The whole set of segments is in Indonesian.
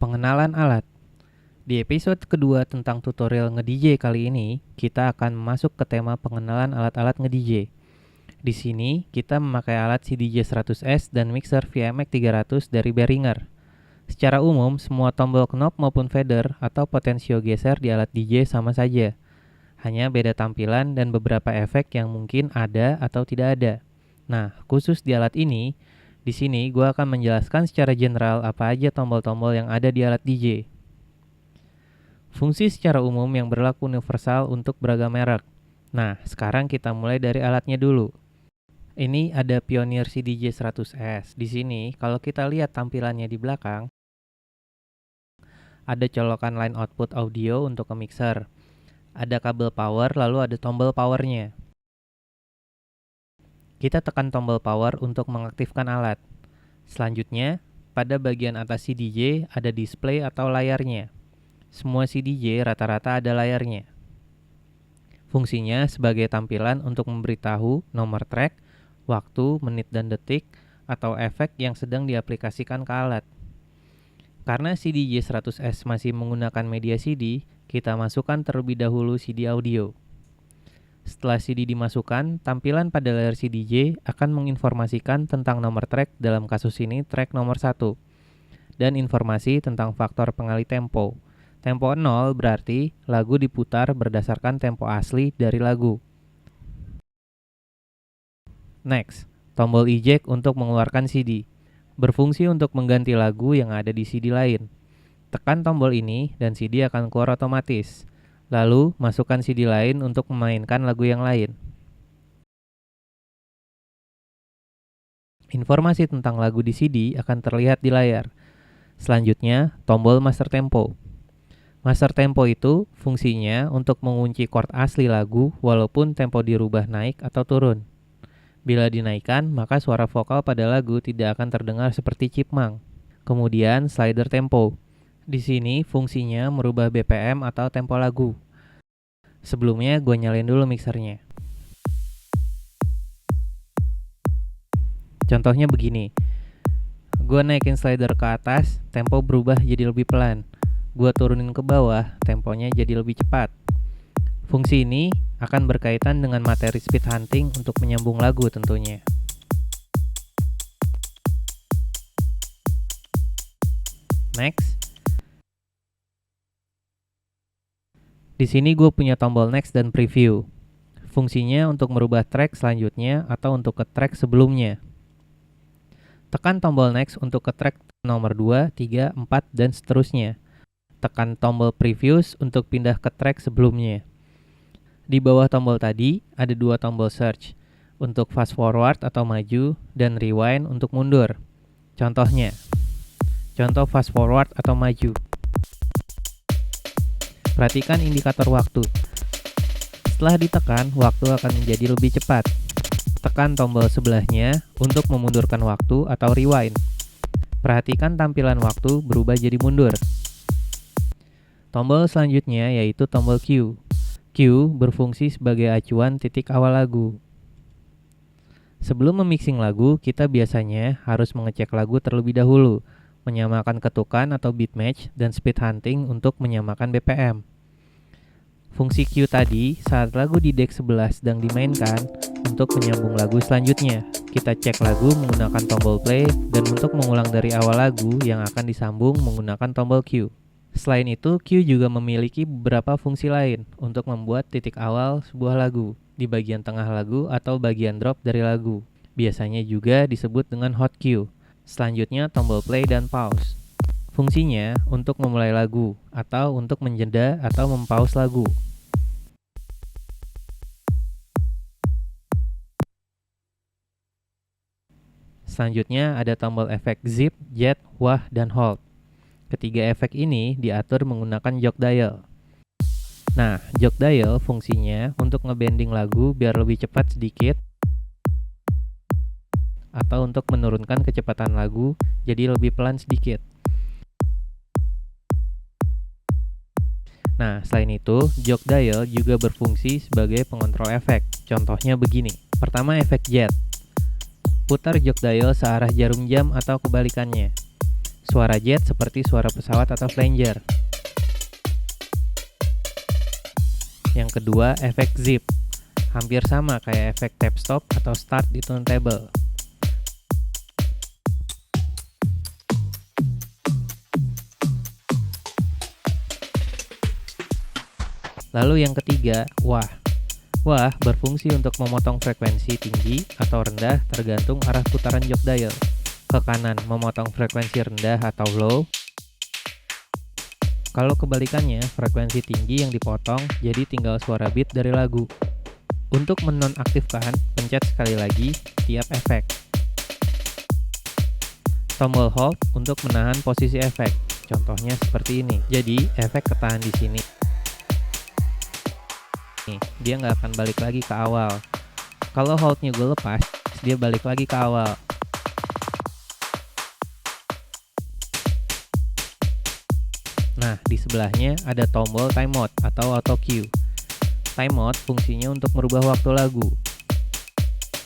Pengenalan alat. Di episode kedua tentang tutorial nge-DJ kali ini, kita akan masuk ke tema pengenalan alat-alat nge-DJ. Di sini, kita memakai alat CDJ 100S dan mixer VMX 300 dari Behringer. Secara umum, semua tombol knob maupun fader atau potensio geser di alat DJ sama saja. Hanya beda tampilan dan beberapa efek yang mungkin ada atau tidak ada. Nah, khusus di alat ini, di sini gue akan menjelaskan secara general apa aja tombol-tombol yang ada di alat DJ. Fungsi secara umum yang berlaku universal untuk beragam merek. Nah, sekarang kita mulai dari alatnya dulu. Ini ada Pioneer CDJ 100S. Di sini, kalau kita lihat tampilannya di belakang, ada colokan line output audio untuk ke mixer. Ada kabel power, lalu ada tombol powernya. Kita tekan tombol power untuk mengaktifkan alat. Selanjutnya, pada bagian atas CDJ ada display atau layarnya. Semua CDJ rata-rata ada layarnya. Fungsinya sebagai tampilan untuk memberitahu nomor track, waktu, menit dan detik, atau efek yang sedang diaplikasikan ke alat. Karena CDJ 100S masih menggunakan media CD, kita masukkan terlebih dahulu CD audio. Setelah CD dimasukkan, tampilan pada layar CDJ akan menginformasikan tentang nomor track, dalam kasus ini track nomor 1, dan informasi tentang faktor pengalih tempo. Tempo 0 berarti lagu diputar berdasarkan tempo asli dari lagu. Next, tombol eject untuk mengeluarkan CD. Berfungsi untuk mengganti lagu yang ada di CD lain. Tekan tombol ini dan CD akan keluar otomatis. Lalu, masukkan CD lain untuk memainkan lagu yang lain. Informasi tentang lagu di CD akan terlihat di layar. Selanjutnya, tombol master tempo. Master tempo itu fungsinya untuk mengunci chord asli lagu walaupun tempo dirubah naik atau turun. Bila dinaikkan, maka suara vokal pada lagu tidak akan terdengar seperti chipmunk. Kemudian slider tempo. Di sini fungsinya merubah BPM atau tempo lagu. Sebelumnya gue nyalain dulu mixernya. Contohnya begini. Gue naikin slider ke atas, tempo berubah jadi lebih pelan. Gue turunin ke bawah, temponya jadi lebih cepat. Fungsi ini akan berkaitan dengan materi speed hunting untuk menyambung lagu tentunya. Next. Di sini gue punya tombol next dan preview. Fungsinya untuk merubah track selanjutnya atau untuk ke track sebelumnya. Tekan tombol next untuk ke track nomor 2, 3, 4, dan seterusnya. Tekan tombol previous untuk pindah ke track sebelumnya. Di bawah tombol tadi ada dua tombol search untuk fast forward atau maju dan rewind untuk mundur. Contohnya, contoh fast forward atau maju. Perhatikan indikator waktu. Setelah ditekan, waktu akan menjadi lebih cepat. Tekan tombol sebelahnya untuk memundurkan waktu atau rewind. Perhatikan tampilan waktu berubah jadi mundur. Tombol selanjutnya yaitu tombol Q. Q berfungsi sebagai acuan titik awal lagu. Sebelum memixing lagu, kita biasanya harus mengecek lagu terlebih dahulu, menyamakan ketukan atau beat match dan speed hunting untuk menyamakan BPM. Fungsi Q tadi saat lagu di deck sebelah sedang dimainkan untuk menyambung lagu selanjutnya. Kita cek lagu menggunakan tombol play dan untuk mengulang dari awal lagu yang akan disambung menggunakan tombol Q. Selain itu, Q juga memiliki beberapa fungsi lain untuk membuat titik awal sebuah lagu di bagian tengah lagu atau bagian drop dari lagu. Biasanya juga disebut dengan hot Q. Selanjutnya, tombol play dan pause. Fungsinya untuk memulai lagu atau untuk menjeda atau mempause lagu. Selanjutnya ada tombol efek zip, jet, wah, dan hold. Ketiga efek ini diatur menggunakan jog dial. Nah, jog dial fungsinya untuk ngebending lagu biar lebih cepat sedikit atau untuk menurunkan kecepatan lagu jadi lebih pelan sedikit. Nah, selain itu, jog dial juga berfungsi sebagai pengontrol efek. Contohnya begini. Pertama, efek jet. Putar jog dial searah jarum jam atau kebalikannya. Suara jet seperti suara pesawat atau flanger. Yang kedua, efek zip. Hampir sama kayak efek tap stop atau start di turntable. Lalu yang ketiga, wah. Wah berfungsi untuk memotong frekuensi tinggi atau rendah tergantung arah putaran jog dial. Ke kanan memotong frekuensi rendah atau low. Kalau kebalikannya, frekuensi tinggi yang dipotong, jadi tinggal suara beat dari lagu. Untuk menonaktifkan, pencet sekali lagi tiap efek. Tombol hold untuk menahan posisi efek. Contohnya seperti ini. Jadi, efek ketahan di sini. Nih, dia nggak akan balik lagi ke awal. Kalau holdnya gue lepas, dia balik lagi ke awal. Nah, di sebelahnya ada tombol time mode atau auto cue. Time mode fungsinya untuk merubah waktu lagu.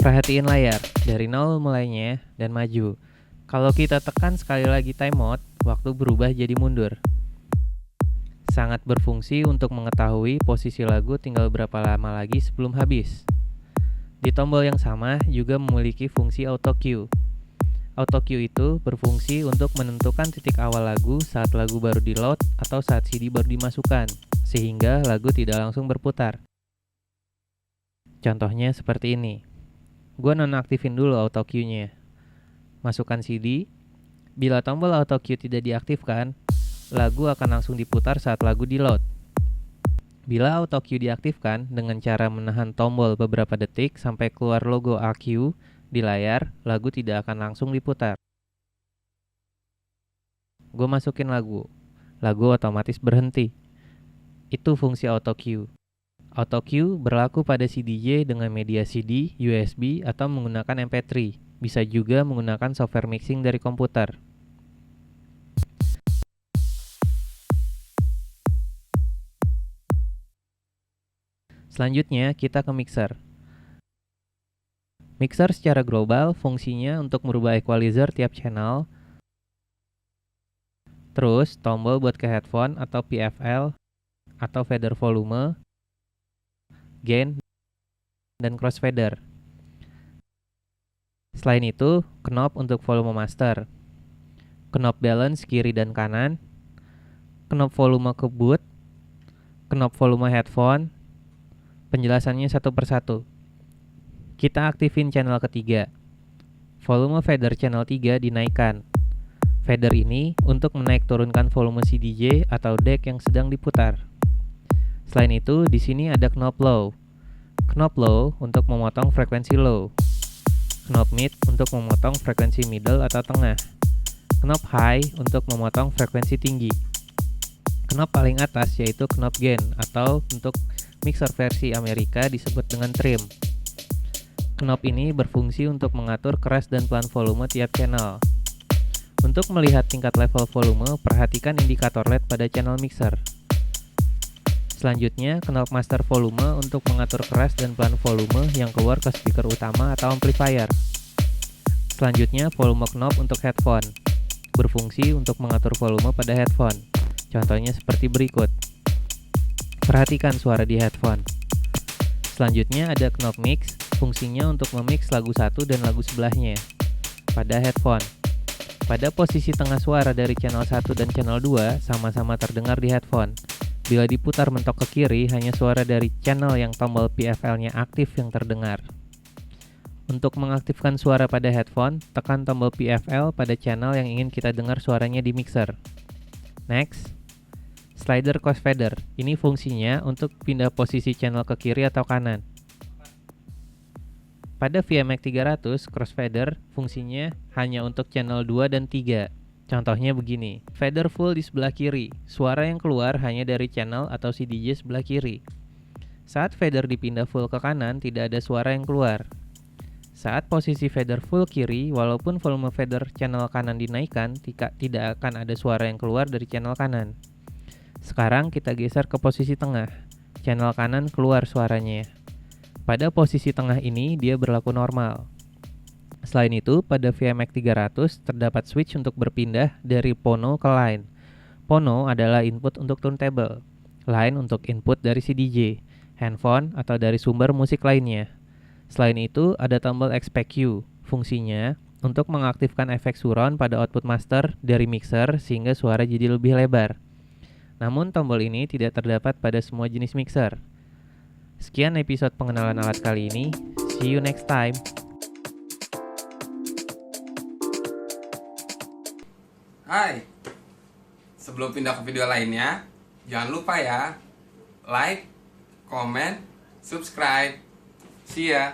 Perhatiin layar, dari 0 mulainya dan maju. Kalau kita tekan sekali lagi time mode, waktu berubah jadi mundur. Sangat berfungsi untuk mengetahui posisi lagu tinggal berapa lama lagi sebelum habis. Di tombol yang sama juga memiliki fungsi auto cue. Auto cue itu berfungsi untuk menentukan titik awal lagu saat lagu baru di-load atau saat CD baru dimasukkan, sehingga lagu tidak langsung berputar. Contohnya seperti ini. Gue nonaktifin dulu auto cue-nya. Masukkan CD. Bila tombol auto cue tidak diaktifkan, lagu akan langsung diputar saat lagu di-load. Bila auto cue diaktifkan dengan cara menahan tombol beberapa detik sampai keluar logo AQ di layar, lagu tidak akan langsung diputar. Gue masukin lagu otomatis berhenti. Itu fungsi auto cue. Auto cue berlaku pada CDJ dengan media CD, USB, atau menggunakan MP3. Bisa juga menggunakan software mixing dari komputer. Selanjutnya kita ke mixer. Mixer secara global fungsinya untuk merubah equalizer tiap channel. Terus tombol buat ke headphone atau PFL atau fader volume, gain, dan crossfader. Selain itu, knob untuk volume master, knob balance kiri dan kanan, knob volume ke boot, knob volume headphone. Penjelasannya satu persatu. Kita aktifin channel ketiga. Volume fader channel 3 dinaikkan. Fader ini untuk menaik turunkan volume CDJ atau deck yang sedang diputar. Selain itu, di sini ada knob low. Knob low untuk memotong frekuensi low. Knob mid untuk memotong frekuensi middle atau tengah. Knob high untuk memotong frekuensi tinggi. Knob paling atas yaitu knob gain atau untuk mixer versi Amerika disebut dengan trim. Knob ini berfungsi untuk mengatur keras dan pelan volume tiap channel. Untuk melihat tingkat level volume, perhatikan indikator LED pada channel mixer. Selanjutnya, knob master volume untuk mengatur keras dan pelan volume yang keluar ke speaker utama atau amplifier. Selanjutnya, volume knob untuk headphone. Berfungsi untuk mengatur volume pada headphone. Contohnya seperti berikut. Perhatikan suara di headphone. Selanjutnya ada knob mix, fungsinya untuk memix lagu satu dan lagu sebelahnya. Pada headphone. Pada posisi tengah suara dari channel 1 dan channel 2 sama-sama terdengar di headphone. Bila diputar mentok ke kiri, hanya suara dari channel yang tombol PFL-nya aktif yang terdengar. Untuk mengaktifkan suara pada headphone, tekan tombol PFL pada channel yang ingin kita dengar suaranya di mixer. Next, slider crossfader. Ini fungsinya untuk pindah posisi channel ke kiri atau kanan. Pada VMX 300, crossfader fungsinya hanya untuk channel 2 dan 3. Contohnya begini, fader full di sebelah kiri, suara yang keluar hanya dari channel atau CDJ sebelah kiri. Saat fader dipindah full ke kanan, tidak ada suara yang keluar. Saat posisi fader full kiri, walaupun volume fader channel kanan dinaikkan, tidak akan ada suara yang keluar dari channel kanan. Sekarang kita geser ke posisi tengah, channel kanan keluar suaranya. Pada posisi tengah ini, dia berlaku normal. Selain itu, pada VMX 300 terdapat switch untuk berpindah dari Pono ke line. Pono adalah input untuk turntable, line untuk input dari CDJ, handphone atau dari sumber musik lainnya. Selain itu, ada tombol expect Q. Fungsinya untuk mengaktifkan efek surround pada output master dari mixer sehingga suara jadi lebih lebar. Namun tombol ini tidak terdapat pada semua jenis mixer. Sekian episode pengenalan alat kali ini. See you next time. Hai, sebelum pindah ke video lainnya, jangan lupa ya, like, comment, subscribe. See ya.